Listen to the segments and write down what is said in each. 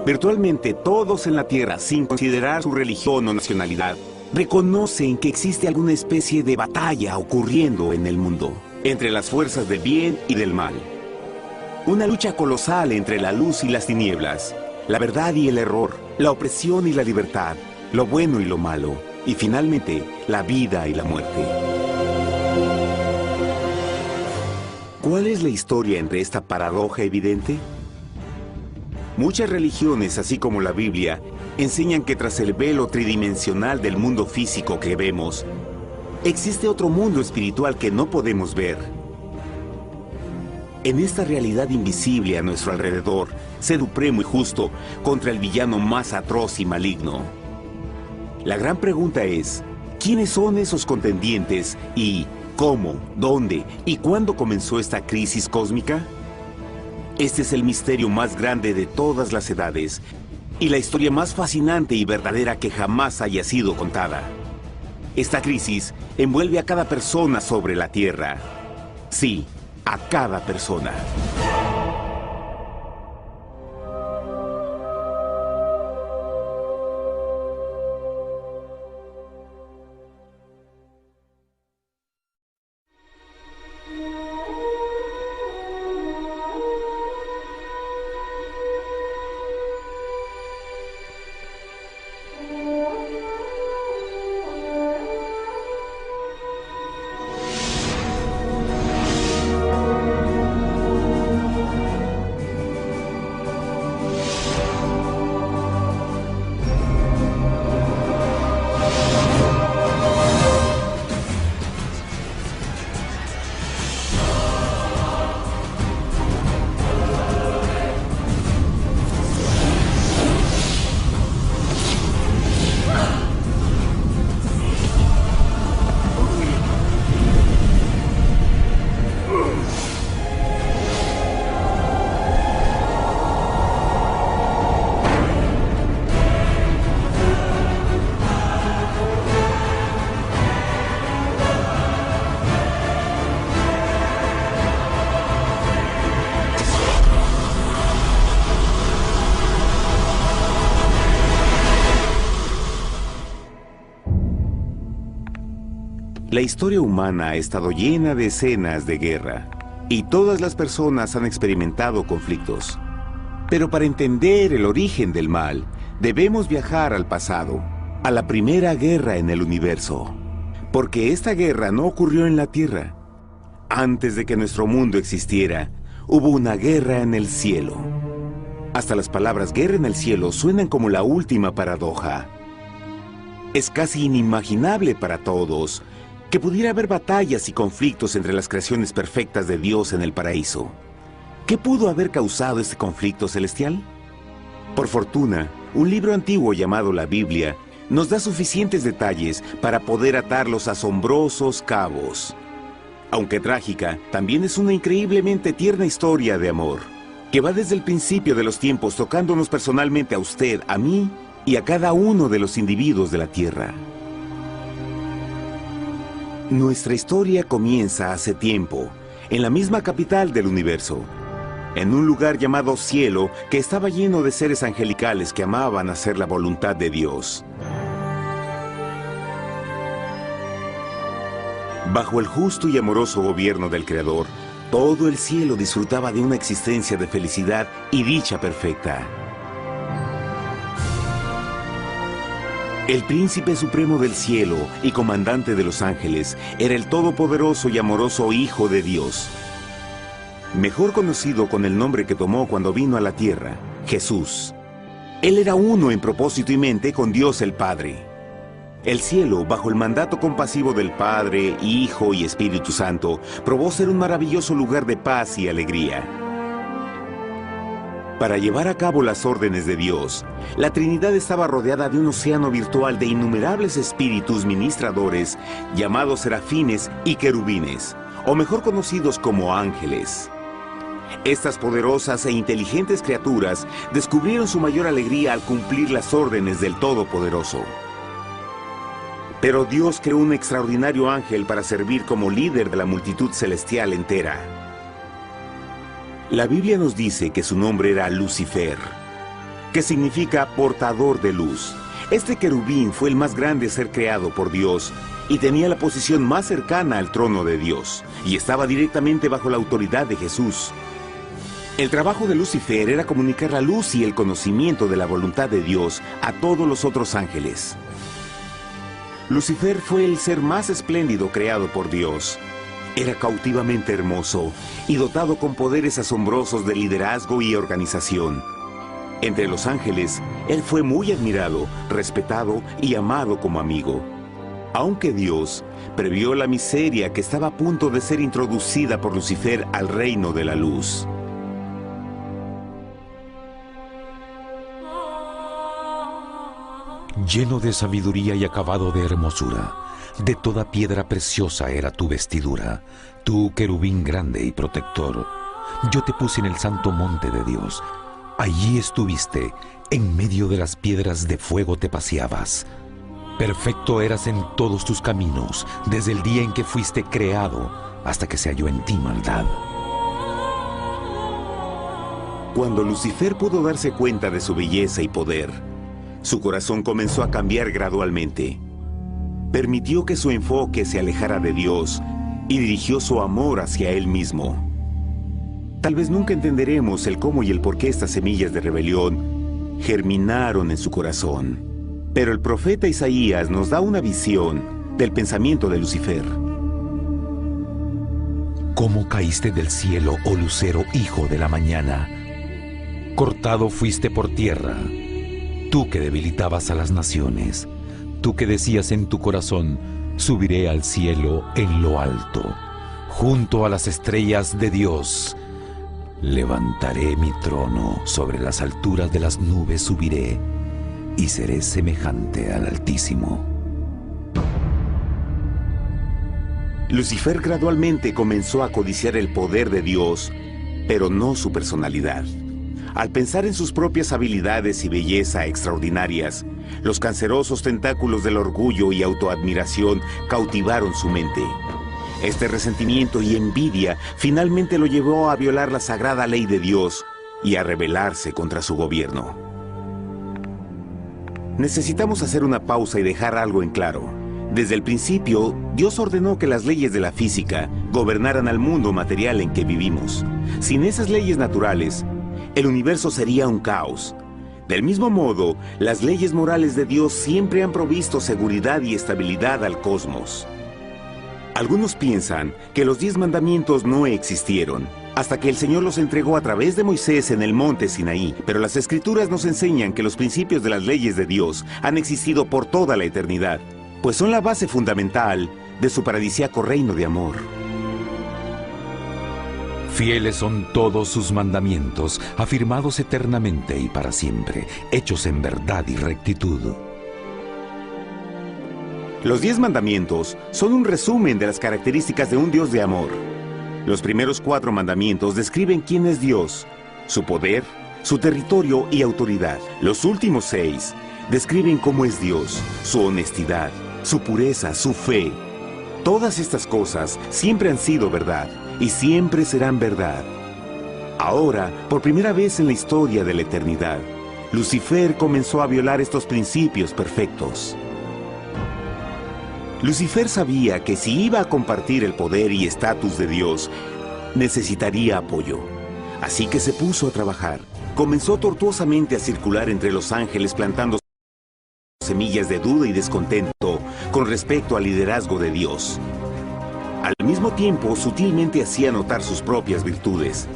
Virtualmente todos en la Tierra, sin considerar su religión o nacionalidad, reconocen que existe alguna especie de batalla ocurriendo en el mundo, entre las fuerzas del bien y del mal. Una lucha colosal entre la luz y las tinieblas, la verdad y el error, la opresión y la libertad, lo bueno y lo malo, y finalmente, la vida y la muerte. ¿Cuál es la historia entre esta paradoja evidente? Muchas religiones, así como la Biblia, enseñan que tras el velo tridimensional del mundo físico que vemos, existe otro mundo espiritual que no podemos ver. En esta realidad invisible a nuestro alrededor, sé supremo y justo contra el villano más atroz y maligno. La gran pregunta es, ¿quiénes son esos contendientes y cómo, dónde y cuándo comenzó esta crisis cósmica? Este es el misterio más grande de todas las edades y la historia más fascinante y verdadera que jamás haya sido contada. Esta crisis envuelve a cada persona sobre la Tierra. Sí, a cada persona. La historia humana ha estado llena de escenas de guerra, y todas las personas han experimentado conflictos. Pero para entender el origen del mal, debemos viajar al pasado, a la primera guerra en el universo. Porque esta guerra no ocurrió en la Tierra. Antes de que nuestro mundo existiera, hubo una guerra en el cielo. Hasta las palabras guerra en el cielo suenan como la última paradoja. Es casi inimaginable para todos que pudiera haber batallas y conflictos entre las creaciones perfectas de Dios en el paraíso. ¿Qué pudo haber causado este conflicto celestial? Por fortuna, un libro antiguo llamado la Biblia nos da suficientes detalles para poder atar los asombrosos cabos. Aunque trágica, también es una increíblemente tierna historia de amor, que va desde el principio de los tiempos tocándonos personalmente a usted, a mí y a cada uno de los individuos de la Tierra. Nuestra historia comienza hace tiempo, en la misma capital del universo, en un lugar llamado Cielo, que estaba lleno de seres angelicales que amaban hacer la voluntad de Dios. Bajo el justo y amoroso gobierno del Creador, todo el cielo disfrutaba de una existencia de felicidad y dicha perfecta. El príncipe supremo del cielo y comandante de los ángeles era el todopoderoso y amoroso Hijo de Dios, mejor conocido con el nombre que tomó cuando vino a la tierra, Jesús. Él era uno en propósito y mente con Dios el Padre. El cielo, bajo el mandato compasivo del Padre, Hijo y Espíritu Santo, probó ser un maravilloso lugar de paz y alegría. Para llevar a cabo las órdenes de Dios, la Trinidad estaba rodeada de un océano virtual de innumerables espíritus ministradores llamados serafines y querubines, o mejor conocidos como ángeles. Estas poderosas e inteligentes criaturas descubrieron su mayor alegría al cumplir las órdenes del Todopoderoso. Pero Dios creó un extraordinario ángel para servir como líder de la multitud celestial entera. La Biblia nos dice que su nombre era Lucifer. que significa portador de luz. Este querubín fue el más grande ser creado por Dios y tenía la posición más cercana al trono de Dios, y estaba directamente bajo la autoridad de Jesús. El trabajo de Lucifer era comunicar la luz y el conocimiento de la voluntad de Dios a todos los otros ángeles. Lucifer fue el ser más espléndido creado por Dios. Era cautivamente hermoso y dotado con poderes asombrosos de liderazgo y organización. Entre los ángeles, él fue muy admirado, respetado y amado como amigo. Aunque Dios previó la miseria que estaba a punto de ser introducida por Lucifer al reino de la luz. Lleno de sabiduría y acabado de hermosura, de toda piedra preciosa era tu vestidura, tú querubín grande y protector. Yo te puse en el santo monte de Dios. Allí estuviste, en medio de las piedras de fuego te paseabas. Perfecto eras en todos tus caminos, desde el día en que fuiste creado, hasta que se halló en ti maldad. Cuando Lucifer pudo darse cuenta de su belleza y poder, su corazón comenzó a cambiar gradualmente. Permitió que su enfoque se alejara de Dios y dirigió su amor hacia él mismo. Tal vez nunca entenderemos el cómo y el por qué estas semillas de rebelión germinaron en su corazón. Pero el profeta Isaías nos da una visión del pensamiento de Lucifer. ¿Cómo caíste del cielo, oh lucero, hijo de la mañana? Cortado fuiste por tierra. Tú que debilitabas a las naciones, tú que decías en tu corazón, subiré al cielo en lo alto, junto a las estrellas de Dios. Levantaré mi trono, sobre las alturas de las nubes subiré, y seré semejante al Altísimo. Lucifer gradualmente comenzó a codiciar el poder de Dios, pero no su personalidad. Al pensar en sus propias habilidades y belleza extraordinarias, los cancerosos tentáculos del orgullo y autoadmiración cautivaron su mente. Este resentimiento y envidia finalmente lo llevó a violar la sagrada ley de Dios y a rebelarse contra su gobierno. Necesitamos hacer una pausa y dejar algo en claro. Desde el principio, Dios ordenó que las leyes de la física gobernaran al mundo material en que vivimos. Sin esas leyes naturales, el universo sería un caos. Del mismo modo, las leyes morales de Dios siempre han provisto seguridad y estabilidad al cosmos. Algunos piensan que los 10 mandamientos no existieron, hasta que el Señor los entregó a través de Moisés en el monte Sinaí. Pero las Escrituras nos enseñan que los principios de las leyes de Dios han existido por toda la eternidad, pues son la base fundamental de su paradisíaco reino de amor. Fieles son todos sus mandamientos, afirmados eternamente y para siempre, hechos en verdad y rectitud. Los 10 mandamientos son un resumen de las características de un Dios de amor. Los primeros 4 mandamientos describen quién es Dios, su poder, su territorio y autoridad. Los últimos 6 describen cómo es Dios, su honestidad, su pureza, su fe. Todas estas cosas siempre han sido verdad y siempre serán verdad. Ahora, por primera vez en la historia de la eternidad, Lucifer comenzó a violar estos principios perfectos. Lucifer sabía que si iba a compartir el poder y estatus de Dios, necesitaría apoyo. Así que se puso a trabajar. Comenzó tortuosamente a circular entre los ángeles plantando semillas de duda y descontento con respecto al liderazgo de Dios. Al mismo tiempo, sutilmente hacía notar sus propias virtudes.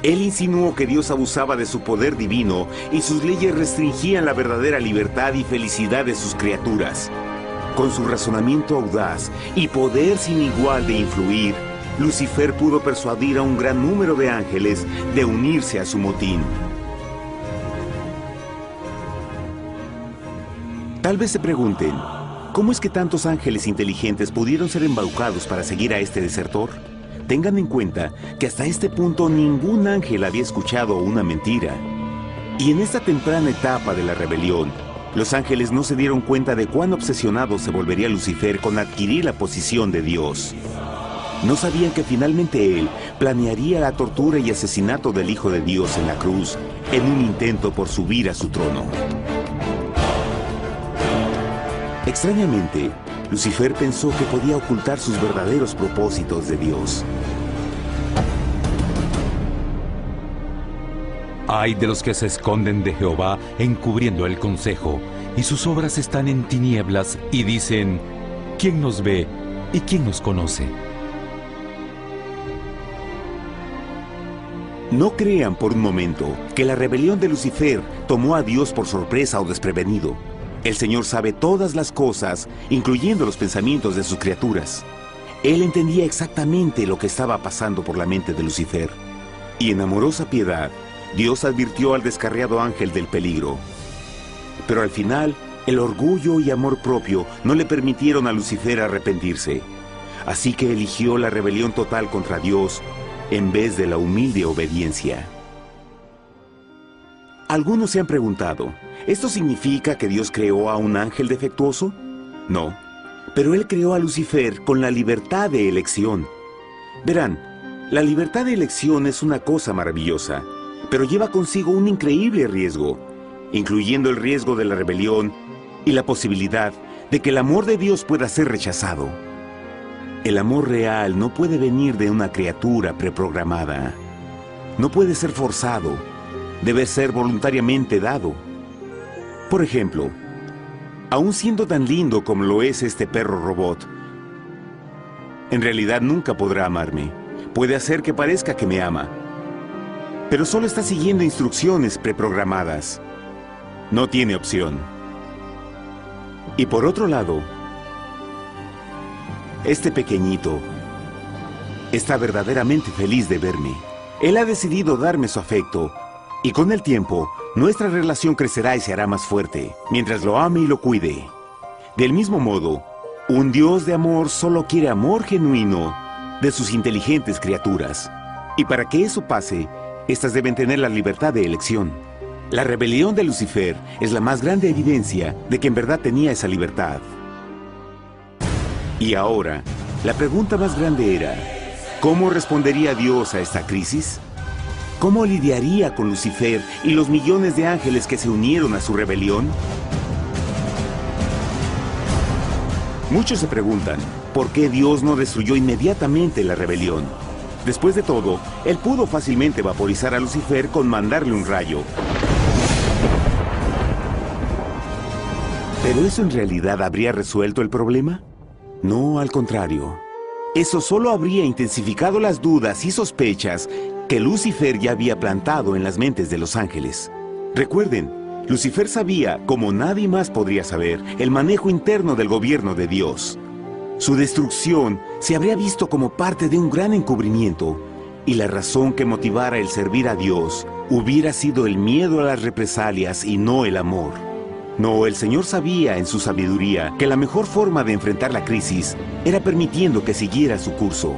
Él insinuó que Dios abusaba de su poder divino y sus leyes restringían la verdadera libertad y felicidad de sus criaturas. Con su razonamiento audaz y poder sin igual de influir, Lucifer pudo persuadir a un gran número de ángeles de unirse a su motín. Tal vez se pregunten, ¿cómo es que tantos ángeles inteligentes pudieron ser embaucados para seguir a este desertor? Tengan en cuenta que hasta este punto ningún ángel había escuchado una mentira. Y en esta temprana etapa de la rebelión, los ángeles no se dieron cuenta de cuán obsesionado se volvería Lucifer con adquirir la posición de Dios. No sabían que finalmente él planearía la tortura y asesinato del Hijo de Dios en la cruz en un intento por subir a su trono. Extrañamente, Lucifer pensó que podía ocultar sus verdaderos propósitos de Dios. Ay de los que se esconden de Jehová encubriendo el consejo, y sus obras están en tinieblas y dicen, ¿quién nos ve y quién nos conoce? No crean por un momento que la rebelión de Lucifer tomó a Dios por sorpresa o desprevenido. El Señor sabe todas las cosas, incluyendo los pensamientos de sus criaturas. Él entendía exactamente lo que estaba pasando por la mente de Lucifer. Y en amorosa piedad, Dios advirtió al descarriado ángel del peligro. Pero al final, el orgullo y amor propio no le permitieron a Lucifer arrepentirse. Así que eligió la rebelión total contra Dios en vez de la humilde obediencia. Algunos se han preguntado, ¿esto significa que Dios creó a un ángel defectuoso? No, pero Él creó a Lucifer con la libertad de elección. Verán, la libertad de elección es una cosa maravillosa, pero lleva consigo un increíble riesgo, incluyendo el riesgo de la rebelión y la posibilidad de que el amor de Dios pueda ser rechazado. El amor real no puede venir de una criatura preprogramada. No puede ser forzado. Debe ser voluntariamente dado. Por ejemplo, aun siendo tan lindo como lo es este perro robot, en realidad nunca podrá amarme. Puede hacer que parezca que me ama, pero solo está siguiendo instrucciones preprogramadas. No tiene opción. Y por otro lado, este pequeñito está verdaderamente feliz de verme. Él ha decidido darme su afecto, y con el tiempo, nuestra relación crecerá y se hará más fuerte, mientras lo ame y lo cuide. Del mismo modo, un Dios de amor solo quiere amor genuino de sus inteligentes criaturas. Y para que eso pase, estas deben tener la libertad de elección. La rebelión de Lucifer es la más grande evidencia de que en verdad tenía esa libertad. Y ahora, la pregunta más grande era, ¿cómo respondería Dios a esta crisis? ¿Cómo lidiaría con Lucifer y los millones de ángeles que se unieron a su rebelión? Muchos se preguntan, ¿por qué Dios no destruyó inmediatamente la rebelión? Después de todo, Él pudo fácilmente vaporizar a Lucifer con mandarle un rayo. ¿Pero eso en realidad habría resuelto el problema? No, al contrario. Eso solo habría intensificado las dudas y sospechas que Lucifer ya había plantado en las mentes de los ángeles. Recuerden, Lucifer sabía, como nadie más podría saber, el manejo interno del gobierno de Dios. Su destrucción se habría visto como parte de un gran encubrimiento, y la razón que motivara el servir a Dios hubiera sido el miedo a las represalias y no el amor. No, el Señor sabía en su sabiduría que la mejor forma de enfrentar la crisis era permitiendo que siguiera su curso.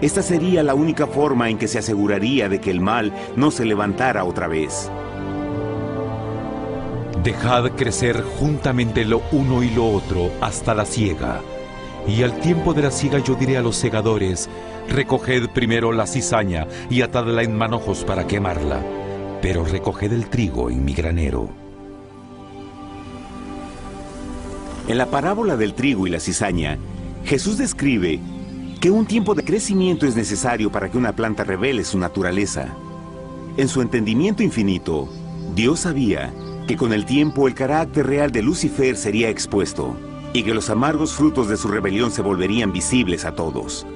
Esta sería la única forma en que se aseguraría de que el mal no se levantara otra vez. Dejad crecer juntamente lo uno y lo otro hasta la siega. Y al tiempo de la siega yo diré a los segadores, recoged primero la cizaña y atadla en manojos para quemarla, pero recoged el trigo en mi granero. En la parábola del trigo y la cizaña, Jesús describe que un tiempo de crecimiento es necesario para que una planta revele su naturaleza. En su entendimiento infinito, Dios sabía que con el tiempo el carácter real de Lucifer sería expuesto y que los amargos frutos de su rebelión se volverían visibles a todos.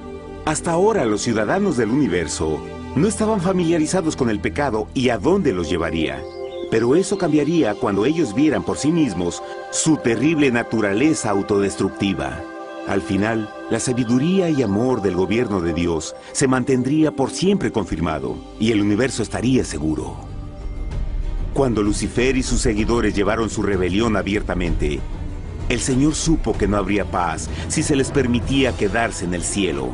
Hasta ahora los ciudadanos del universo no estaban familiarizados con el pecado y a dónde los llevaría. Pero eso cambiaría cuando ellos vieran por sí mismos su terrible naturaleza autodestructiva. Al final, la sabiduría y amor del gobierno de Dios se mantendría por siempre confirmado y el universo estaría seguro. Cuando Lucifer y sus seguidores llevaron su rebelión abiertamente, el Señor supo que no habría paz si se les permitía quedarse en el cielo.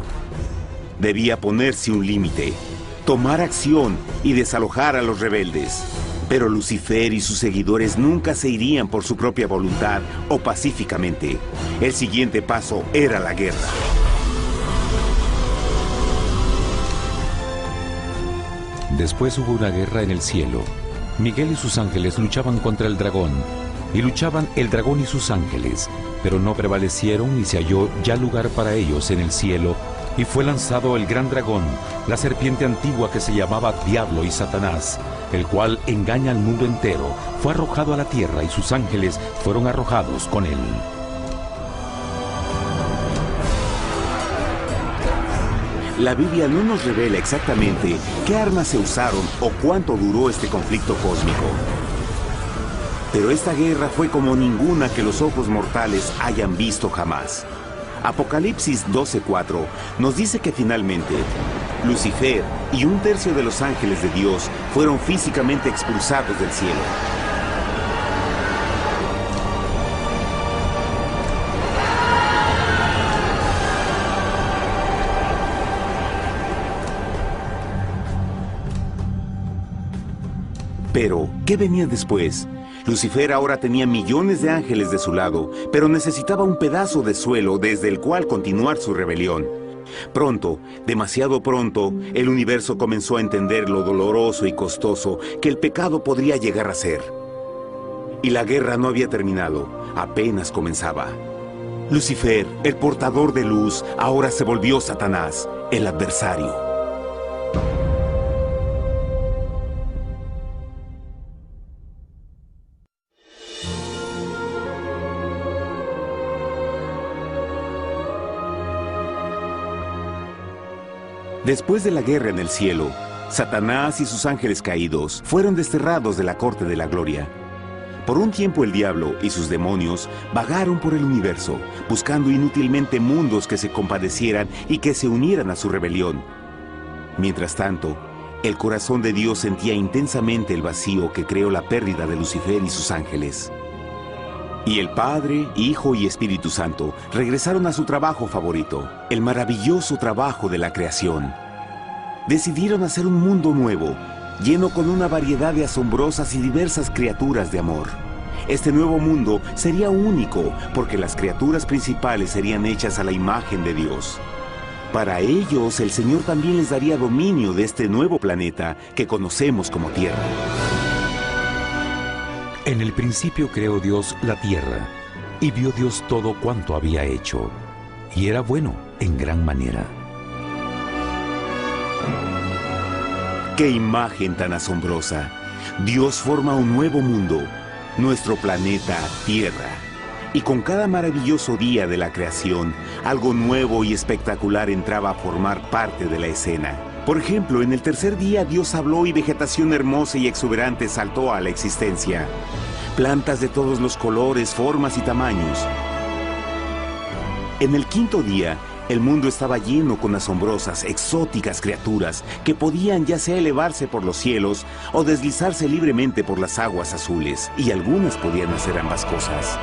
Debía ponerse un límite, tomar acción y desalojar a los rebeldes. Pero Lucifer y sus seguidores nunca se irían por su propia voluntad o pacíficamente. El siguiente paso era la guerra. Después hubo una guerra en el cielo. Miguel y sus ángeles luchaban contra el dragón, y luchaban el dragón y sus ángeles, pero no prevalecieron y se halló ya lugar para ellos en el cielo, y fue lanzado el gran dragón, la serpiente antigua que se llamaba Diablo y Satanás, el cual engaña al mundo entero. Fue arrojado a la tierra y sus ángeles fueron arrojados con él. La Biblia no nos revela exactamente qué armas se usaron o cuánto duró este conflicto cósmico. Pero esta guerra fue como ninguna que los ojos mortales hayan visto jamás. Apocalipsis 12:4 nos dice que finalmente Lucifer y un tercio de los ángeles de Dios fueron físicamente expulsados del cielo. Pero, ¿qué venía después? Lucifer ahora tenía millones de ángeles de su lado, pero necesitaba un pedazo de suelo desde el cual continuar su rebelión. Pronto, demasiado pronto, el universo comenzó a entender lo doloroso y costoso que el pecado podría llegar a ser. Y la guerra no había terminado, apenas comenzaba. Lucifer, el portador de luz, ahora se volvió Satanás, el adversario. Después de la guerra en el cielo, Satanás y sus ángeles caídos fueron desterrados de la corte de la gloria. Por un tiempo el diablo y sus demonios vagaron por el universo, buscando inútilmente mundos que se compadecieran y que se unieran a su rebelión. Mientras tanto, el corazón de Dios sentía intensamente el vacío que creó la pérdida de Lucifer y sus ángeles. Y el Padre, Hijo y Espíritu Santo regresaron a su trabajo favorito, el maravilloso trabajo de la creación. Decidieron hacer un mundo nuevo, lleno con una variedad de asombrosas y diversas criaturas de amor. Este nuevo mundo sería único, porque las criaturas principales serían hechas a la imagen de Dios. Para ellos, el Señor también les daría dominio de este nuevo planeta que conocemos como Tierra. En el principio creó Dios la tierra, y vio Dios todo cuanto había hecho, y era bueno en gran manera. ¡Qué imagen tan asombrosa! Dios forma un nuevo mundo, nuestro planeta Tierra. Y con cada maravilloso día de la creación, algo nuevo y espectacular entraba a formar parte de la escena. Por ejemplo, en el tercer día Dios habló y vegetación hermosa y exuberante saltó a la existencia. Plantas de todos los colores, formas y tamaños. En el quinto día, el mundo estaba lleno con asombrosas, exóticas criaturas que podían ya sea elevarse por los cielos o deslizarse libremente por las aguas azules, y algunas podían hacer ambas cosas.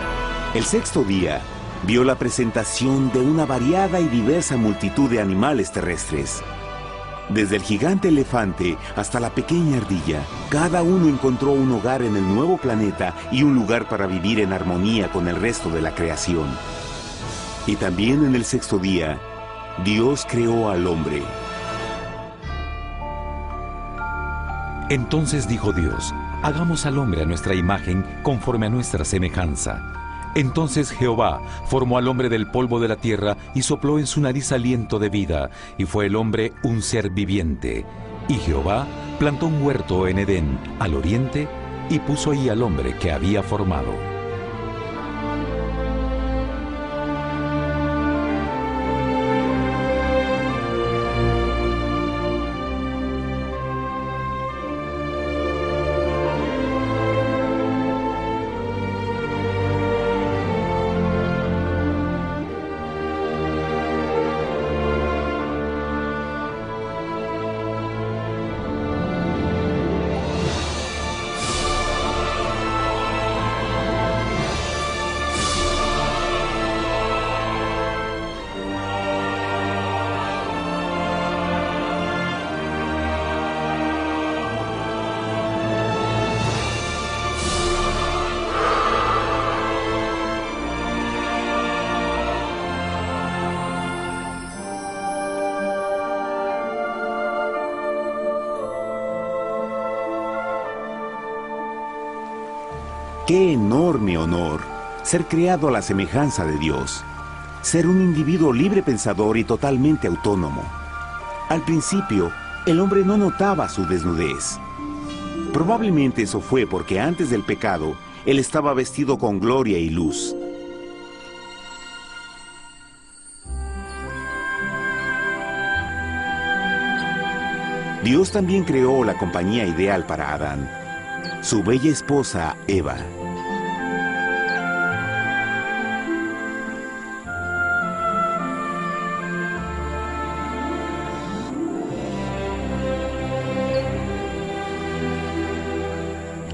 El sexto día vio la presentación de una variada y diversa multitud de animales terrestres. Desde el gigante elefante hasta la pequeña ardilla, cada uno encontró un hogar en el nuevo planeta y un lugar para vivir en armonía con el resto de la creación. Y también en el sexto día, Dios creó al hombre. Entonces dijo Dios: hagamos al hombre a nuestra imagen, conforme a nuestra semejanza. Entonces Jehová formó al hombre del polvo de la tierra y sopló en su nariz aliento de vida, y fue el hombre un ser viviente. Y Jehová plantó un huerto en Edén, al oriente, y puso ahí al hombre que había formado. ¡Qué enorme honor! Ser creado a la semejanza de Dios. Ser un individuo libre pensador y totalmente autónomo. Al principio, el hombre no notaba su desnudez. Probablemente eso fue porque antes del pecado, él estaba vestido con gloria y luz. Dios también creó la compañía ideal para Adán, su bella esposa Eva.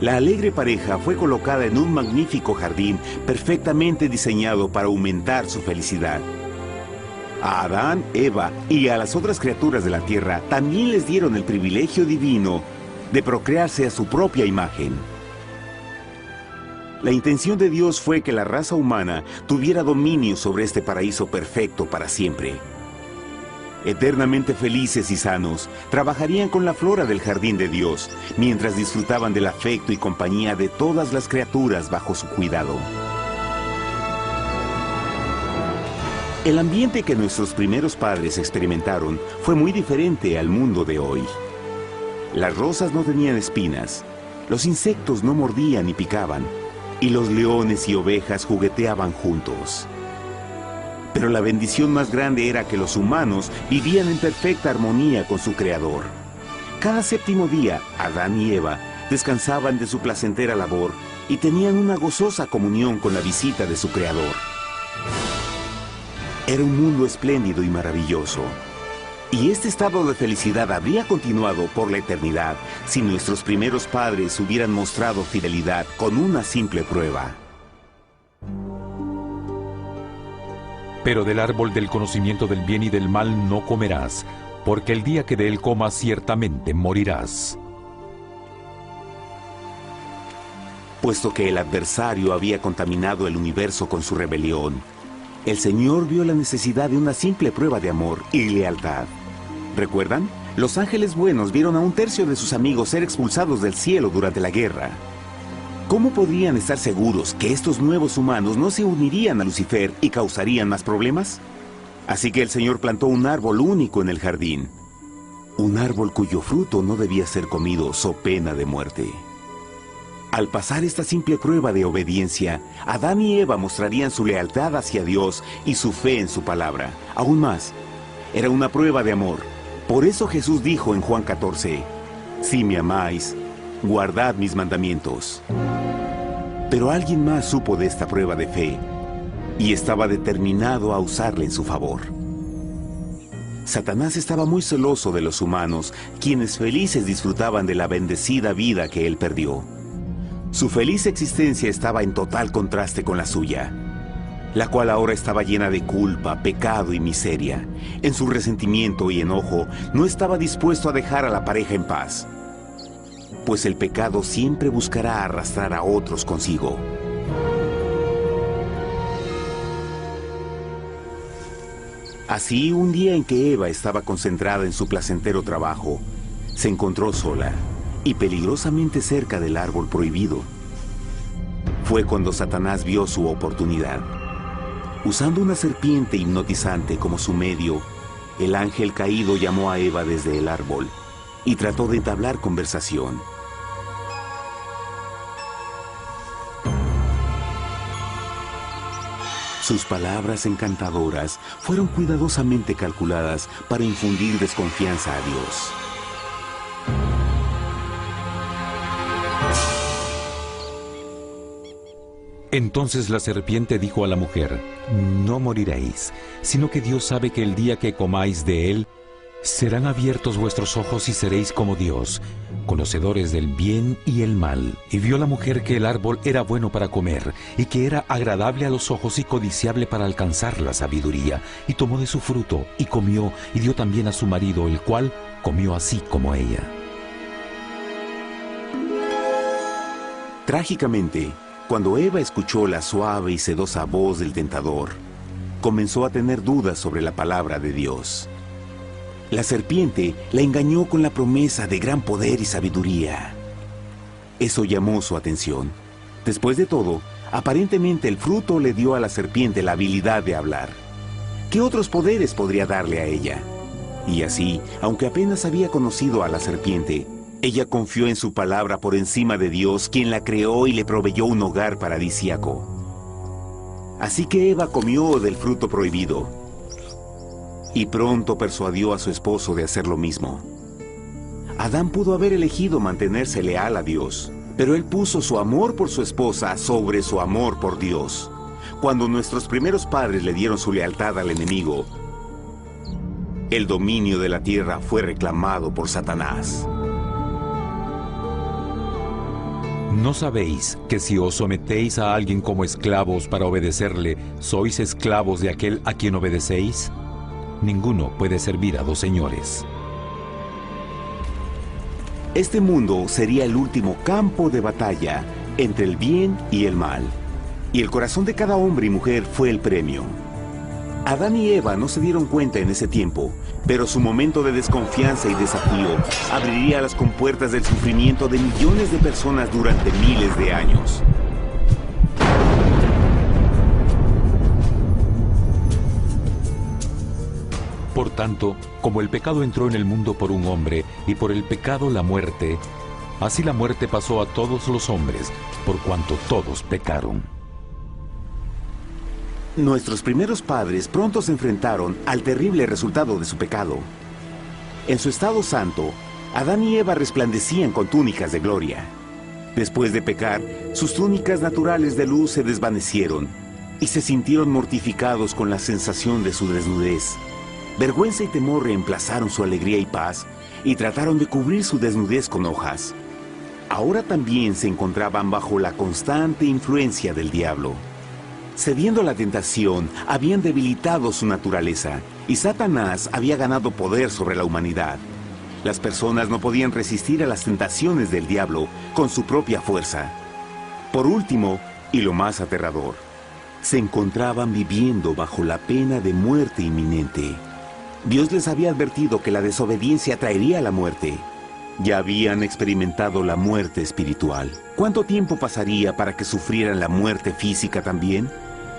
La alegre pareja fue colocada en un magnífico jardín perfectamente diseñado para aumentar su felicidad. A Adán, Eva y a las otras criaturas de la tierra también les dieron el privilegio divino de procrearse a su propia imagen. La intención de Dios fue que la raza humana tuviera dominio sobre este paraíso perfecto para siempre. Eternamente felices y sanos, trabajarían con la flora del jardín de Dios, mientras disfrutaban del afecto y compañía de todas las criaturas bajo su cuidado. El ambiente que nuestros primeros padres experimentaron fue muy diferente al mundo de hoy. Las rosas no tenían espinas, los insectos no mordían ni picaban, y los leones y ovejas jugueteaban juntos. Pero la bendición más grande era que los humanos vivían en perfecta armonía con su Creador. Cada séptimo día, Adán y Eva descansaban de su placentera labor y tenían una gozosa comunión con la visita de su Creador. Era un mundo espléndido y maravilloso. Y este estado de felicidad habría continuado por la eternidad si nuestros primeros padres hubieran mostrado fidelidad con una simple prueba. Pero del árbol del conocimiento del bien y del mal no comerás, porque el día que de él comas ciertamente morirás. Puesto que el adversario había contaminado el universo con su rebelión, el Señor vio la necesidad de una simple prueba de amor y lealtad. ¿Recuerdan? Los ángeles buenos vieron a un tercio de sus amigos ser expulsados del cielo durante la guerra. ¿Cómo podrían estar seguros que estos nuevos humanos no se unirían a Lucifer y causarían más problemas? Así que el Señor plantó un árbol único en el jardín. Un árbol cuyo fruto no debía ser comido so pena de muerte. Al pasar esta simple prueba de obediencia, Adán y Eva mostrarían su lealtad hacia Dios y su fe en su palabra. Aún más, era una prueba de amor. Por eso Jesús dijo en Juan 14, «Si me amáis, guardad mis mandamientos». Pero alguien más supo de esta prueba de fe y estaba determinado a usarla en su favor. Satanás estaba muy celoso de los humanos, quienes felices disfrutaban de la bendecida vida que él perdió. Su feliz existencia estaba en total contraste con la suya, la cual ahora estaba llena de culpa, pecado y miseria. En su resentimiento y enojo, no estaba dispuesto a dejar a la pareja en paz, pues el pecado siempre buscará arrastrar a otros consigo. Así, un día en que Eva estaba concentrada en su placentero trabajo, se encontró sola y peligrosamente cerca del árbol prohibido. Fue cuando Satanás vio su oportunidad. Usando una serpiente hipnotizante como su medio, el ángel caído llamó a Eva desde el árbol y trató de entablar conversación. Sus palabras encantadoras fueron cuidadosamente calculadas para infundir desconfianza a Dios. Entonces la serpiente dijo a la mujer, «No moriréis, sino que Dios sabe que el día que comáis de él, serán abiertos vuestros ojos y seréis como Dios, conocedores del bien y el mal». Y vio la mujer que el árbol era bueno para comer, y que era agradable a los ojos y codiciable para alcanzar la sabiduría, y tomó de su fruto, y comió, y dio también a su marido, el cual comió así como ella. Trágicamente, cuando Eva escuchó la suave y sedosa voz del tentador, comenzó a tener dudas sobre la palabra de Dios. La serpiente la engañó con la promesa de gran poder y sabiduría. Eso llamó su atención. Después de todo, aparentemente el fruto le dio a la serpiente la habilidad de hablar. ¿Qué otros poderes podría darle a ella? Y así, aunque apenas había conocido a la serpiente, ella confió en su palabra por encima de Dios, quien la creó y le proveyó un hogar paradisíaco. Así que Eva comió del fruto prohibido y pronto persuadió a su esposo de hacer lo mismo. Adán pudo haber elegido mantenerse leal a Dios, pero él puso su amor por su esposa sobre su amor por Dios. Cuando nuestros primeros padres le dieron su lealtad al enemigo, el dominio de la tierra fue reclamado por Satanás. ¿No sabéis que si os sometéis a alguien como esclavos para obedecerle, sois esclavos de aquel a quien obedecéis? Ninguno puede servir a dos señores. Este mundo sería el último campo de batalla entre el bien y el mal. Y el corazón de cada hombre y mujer fue el premio. Adán y Eva no se dieron cuenta en ese tiempo, pero su momento de desconfianza y desafío abriría las compuertas del sufrimiento de millones de personas durante miles de años. Por tanto, como el pecado entró en el mundo por un hombre, y por el pecado la muerte, así la muerte pasó a todos los hombres, por cuanto todos pecaron. Nuestros primeros padres pronto se enfrentaron al terrible resultado de su pecado. En su estado santo, Adán y Eva resplandecían con túnicas de gloria. Después de pecar, sus túnicas naturales de luz se desvanecieron y se sintieron mortificados con la sensación de su desnudez. Vergüenza y temor reemplazaron su alegría y paz y trataron de cubrir su desnudez con hojas. Ahora también se encontraban bajo la constante influencia del diablo. Cediendo a la tentación, habían debilitado su naturaleza y Satanás había ganado poder sobre la humanidad. Las personas no podían resistir a las tentaciones del diablo con su propia fuerza. Por último, y lo más aterrador, se encontraban viviendo bajo la pena de muerte inminente. Dios les había advertido que la desobediencia traería la muerte. Ya habían experimentado la muerte espiritual. ¿Cuánto tiempo pasaría para que sufrieran la muerte física también?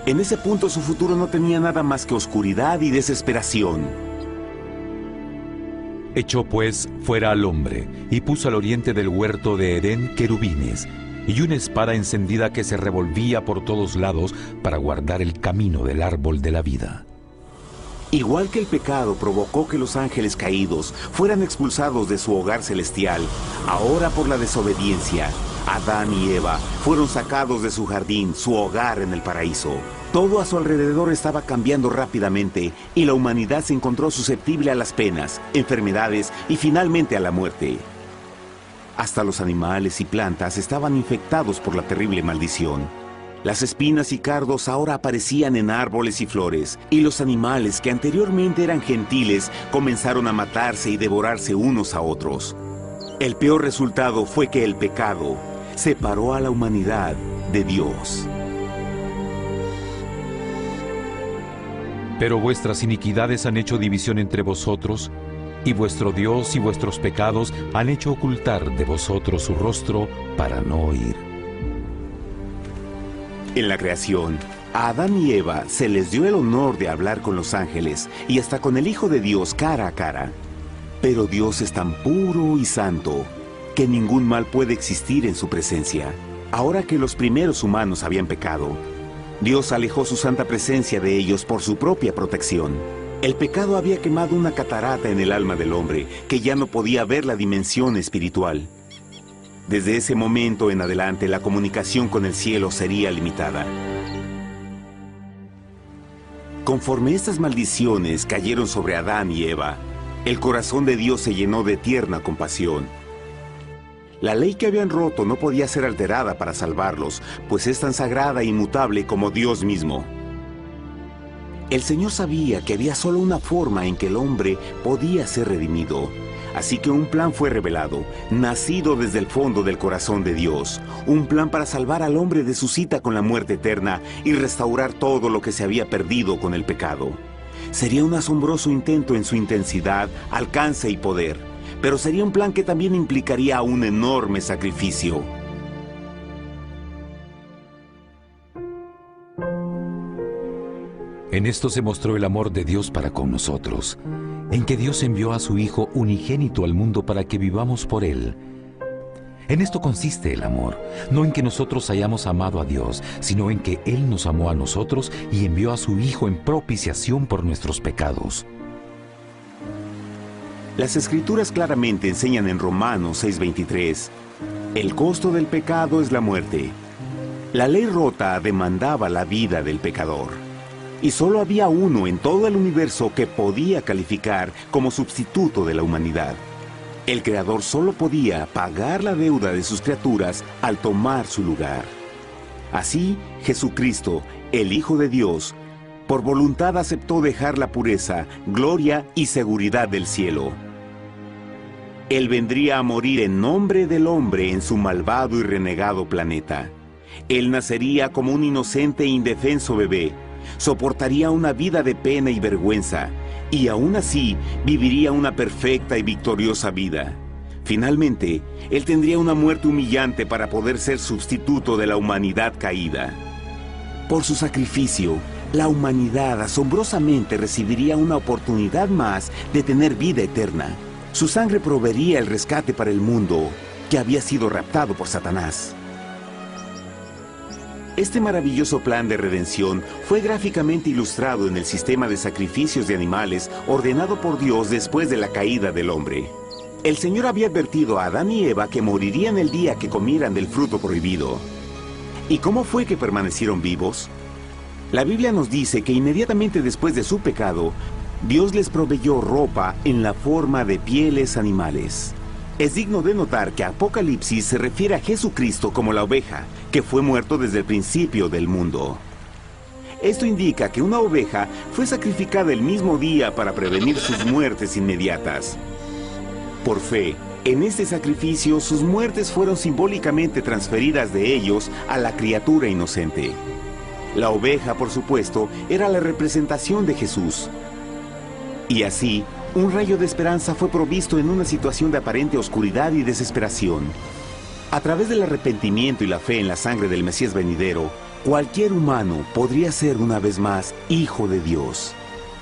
En ese punto su futuro no tenía nada más que oscuridad y desesperación. Echó pues fuera al hombre, y puso al oriente del huerto de Edén querubines, y una espada encendida que se revolvía por todos lados para guardar el camino del árbol de la vida. Igual que el pecado provocó que los ángeles caídos fueran expulsados de su hogar celestial, ahora por la desobediencia, Adán y Eva fueron sacados de su jardín, su hogar en el paraíso. Todo a su alrededor estaba cambiando rápidamente y la humanidad se encontró susceptible a las penas, enfermedades y finalmente a la muerte. Hasta los animales y plantas estaban infectados por la terrible maldición. Las espinas y cardos ahora aparecían en árboles y flores, y los animales que anteriormente eran gentiles comenzaron a matarse y devorarse unos a otros. El peor resultado fue que el pecado separó a la humanidad de Dios. Pero vuestras iniquidades han hecho división entre vosotros, y vuestro Dios y vuestros pecados han hecho ocultar de vosotros su rostro para no oír. En la creación, a Adán y Eva se les dio el honor de hablar con los ángeles y hasta con el Hijo de Dios cara a cara. Pero Dios es tan puro y santo que ningún mal puede existir en su presencia. Ahora que los primeros humanos habían pecado, Dios alejó su santa presencia de ellos por su propia protección. El pecado había quemado una catarata en el alma del hombre que ya no podía ver la dimensión espiritual. Desde ese momento en adelante, la comunicación con el cielo sería limitada. Conforme estas maldiciones cayeron sobre Adán y Eva, el corazón de Dios se llenó de tierna compasión. La ley que habían roto no podía ser alterada para salvarlos, pues es tan sagrada e inmutable como Dios mismo. El Señor sabía que había solo una forma en que el hombre podía ser redimido. Así que un plan fue revelado, nacido desde el fondo del corazón de Dios. Un plan para salvar al hombre de su cita con la muerte eterna y restaurar todo lo que se había perdido con el pecado. Sería un asombroso intento en su intensidad, alcance y poder, pero sería un plan que también implicaría un enorme sacrificio. En esto se mostró el amor de Dios para con nosotros, en que Dios envió a su Hijo unigénito al mundo para que vivamos por Él. En esto consiste el amor, no en que nosotros hayamos amado a Dios, sino en que Él nos amó a nosotros y envió a su Hijo en propiciación por nuestros pecados. Las Escrituras claramente enseñan en Romanos 6:23, el costo del pecado es la muerte. La ley rota demandaba la vida del pecador. Y solo había uno en todo el universo que podía calificar como sustituto de la humanidad. El Creador solo podía pagar la deuda de sus criaturas al tomar su lugar. Así, Jesucristo, el Hijo de Dios, por voluntad aceptó dejar la pureza, gloria y seguridad del cielo. Él vendría a morir en nombre del hombre en su malvado y renegado planeta. Él nacería como un inocente e indefenso bebé, soportaría una vida de pena y vergüenza, y aún así viviría una perfecta y victoriosa vida. Finalmente, Él tendría una muerte humillante para poder ser sustituto de la humanidad caída. Por su sacrificio, la humanidad asombrosamente recibiría una oportunidad más de tener vida eterna. Su sangre proveería el rescate para el mundo que había sido raptado por Satanás. Este maravilloso plan de redención fue gráficamente ilustrado en el sistema de sacrificios de animales ordenado por Dios después de la caída del hombre. El Señor había advertido a Adán y Eva que morirían el día que comieran del fruto prohibido. ¿Y cómo fue que permanecieron vivos? La Biblia nos dice que inmediatamente después de su pecado, Dios les proveyó ropa en la forma de pieles animales. Es digno de notar que Apocalipsis se refiere a Jesucristo como la oveja, que fue muerto desde el principio del mundo. Esto indica que una oveja fue sacrificada el mismo día para prevenir sus muertes inmediatas. Por fe, en este sacrificio sus muertes fueron simbólicamente transferidas de ellos a la criatura inocente. La oveja, por supuesto, era la representación de Jesús. Y así, un rayo de esperanza fue provisto en una situación de aparente oscuridad y desesperación. A través del arrepentimiento y la fe en la sangre del Mesías venidero, cualquier humano podría ser una vez más hijo de Dios.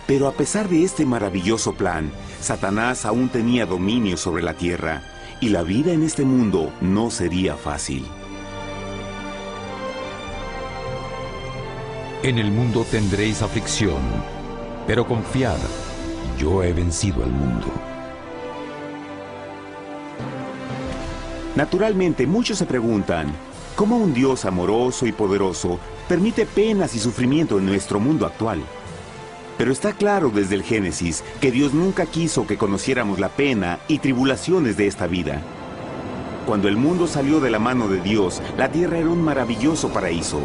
Pero a pesar de este maravilloso plan, Satanás aún tenía dominio sobre la tierra, y la vida en este mundo no sería fácil. En el mundo tendréis aflicción, pero confiad, yo he vencido al mundo. Naturalmente, muchos se preguntan, ¿cómo un Dios amoroso y poderoso permite penas y sufrimiento en nuestro mundo actual? Pero está claro desde el Génesis que Dios nunca quiso que conociéramos la pena y tribulaciones de esta vida. Cuando el mundo salió de la mano de Dios, la tierra era un maravilloso paraíso.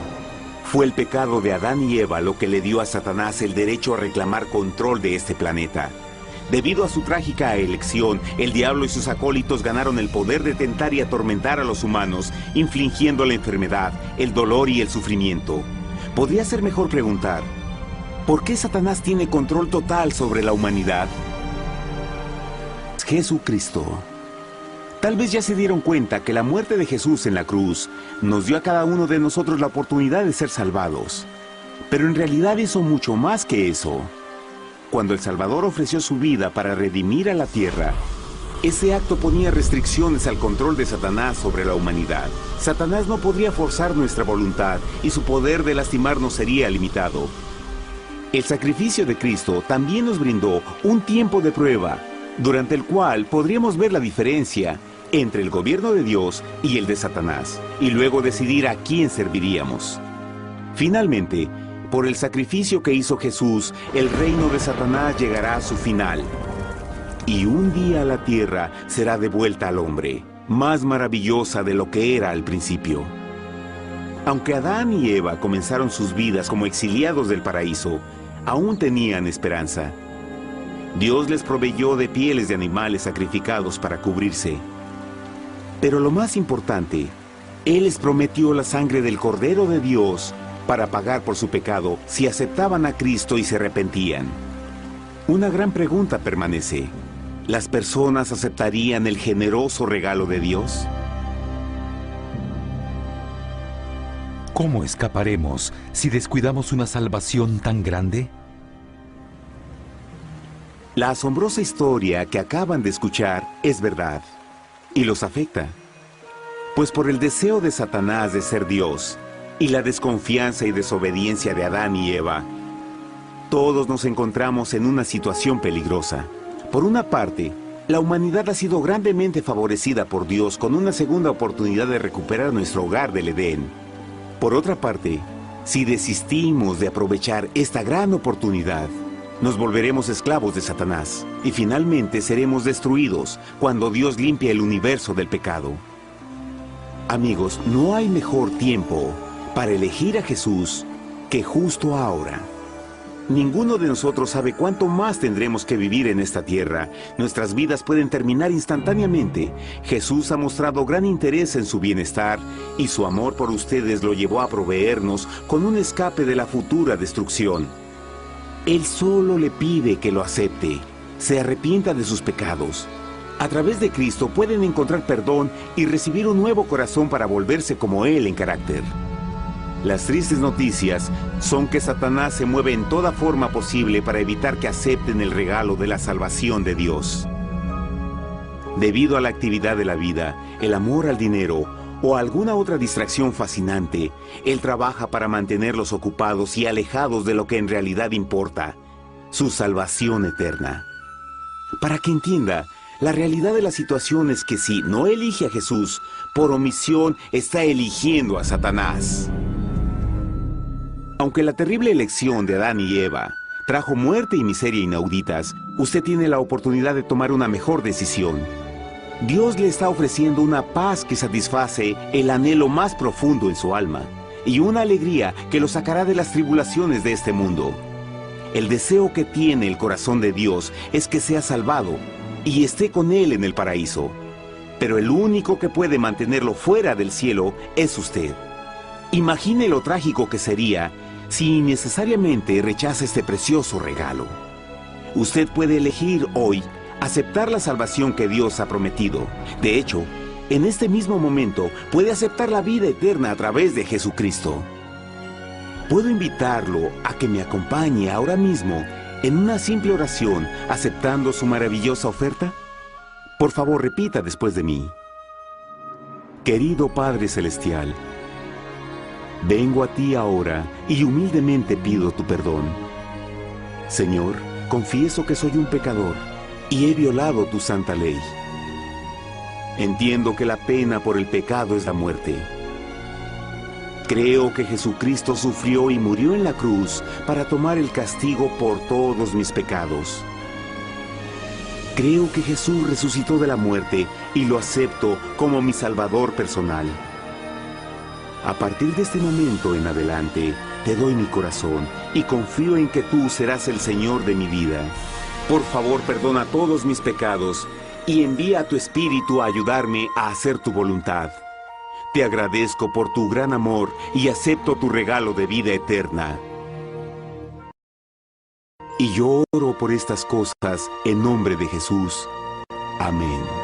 Fue el pecado de Adán y Eva lo que le dio a Satanás el derecho a reclamar control de este planeta. Debido a su trágica elección, el diablo y sus acólitos ganaron el poder de tentar y atormentar a los humanos, infligiendo la enfermedad, el dolor y el sufrimiento. Podría ser mejor preguntar, ¿por qué Satanás tiene control total sobre la humanidad? Jesucristo. Tal vez ya se dieron cuenta que la muerte de Jesús en la cruz nos dio a cada uno de nosotros la oportunidad de ser salvados. Pero en realidad hizo mucho más que eso. Cuando el Salvador ofreció su vida para redimir a la tierra, ese acto ponía restricciones al control de Satanás sobre la humanidad. Satanás no podría forzar nuestra voluntad y su poder de lastimarnos sería limitado. El sacrificio de Cristo también nos brindó un tiempo de prueba, durante el cual podríamos ver la diferencia entre el gobierno de Dios y el de Satanás, y luego decidir a quién serviríamos. Finalmente, por el sacrificio que hizo Jesús, el reino de Satanás llegará a su final. Y un día la tierra será devuelta al hombre, más maravillosa de lo que era al principio. Aunque Adán y Eva comenzaron sus vidas como exiliados del paraíso, aún tenían esperanza. Dios les proveyó de pieles de animales sacrificados para cubrirse. Pero lo más importante, Él les prometió la sangre del Cordero de Dios para pagar por su pecado si aceptaban a Cristo y se arrepentían. Una gran pregunta permanece. ¿Las personas aceptarían el generoso regalo de Dios? ¿Cómo escaparemos si descuidamos una salvación tan grande? La asombrosa historia que acaban de escuchar es verdad y los afecta. Pues por el deseo de Satanás de ser Dios y la desconfianza y desobediencia de Adán y Eva, todos nos encontramos en una situación peligrosa. Por una parte, la humanidad ha sido grandemente favorecida por Dios con una segunda oportunidad de recuperar nuestro hogar del Edén. Por otra parte, si desistimos de aprovechar esta gran oportunidad, nos volveremos esclavos de Satanás y finalmente seremos destruidos cuando Dios limpie el universo del pecado. Amigos, no hay mejor tiempo para elegir a Jesús que justo ahora. Ninguno de nosotros sabe cuánto más tendremos que vivir en esta tierra. Nuestras vidas pueden terminar instantáneamente. Jesús ha mostrado gran interés en su bienestar y su amor por ustedes lo llevó a proveernos con un escape de la futura destrucción. Él solo le pide que lo acepte, se arrepienta de sus pecados. A través de Cristo pueden encontrar perdón y recibir un nuevo corazón para volverse como Él en carácter. Las tristes noticias son que Satanás se mueve en toda forma posible para evitar que acepten el regalo de la salvación de Dios. Debido a la actividad de la vida, el amor al dinero o alguna otra distracción fascinante, Él trabaja para mantenerlos ocupados y alejados de lo que en realidad importa, su salvación eterna. Para que entienda, la realidad de la situación es que si no elige a Jesús, por omisión está eligiendo a Satanás. Aunque la terrible elección de Adán y Eva trajo muerte y miseria inauditas, usted tiene la oportunidad de tomar una mejor decisión. Dios le está ofreciendo una paz que satisface el anhelo más profundo en su alma y una alegría que lo sacará de las tribulaciones de este mundo. El deseo que tiene el corazón de Dios es que sea salvado y esté con Él en el paraíso. Pero el único que puede mantenerlo fuera del cielo es usted. Imagine lo trágico que sería si innecesariamente rechaza este precioso regalo. Usted puede elegir hoy aceptar la salvación que Dios ha prometido. De hecho, en este mismo momento puede aceptar la vida eterna a través de Jesucristo. ¿Puedo invitarlo a que me acompañe ahora mismo en una simple oración aceptando su maravillosa oferta? Por favor, repita después de mí. Querido Padre Celestial, vengo a ti ahora y humildemente pido tu perdón. Señor, confieso que soy un pecador y he violado tu santa ley. Entiendo que la pena por el pecado es la muerte. Creo que Jesucristo sufrió y murió en la cruz para tomar el castigo por todos mis pecados. Creo que Jesús resucitó de la muerte y lo acepto como mi Salvador personal. A partir de este momento en adelante, te doy mi corazón y confío en que tú serás el Señor de mi vida. Por favor, perdona todos mis pecados y envía a tu Espíritu a ayudarme a hacer tu voluntad. Te agradezco por tu gran amor y acepto tu regalo de vida eterna. Y yo oro por estas cosas en nombre de Jesús. Amén.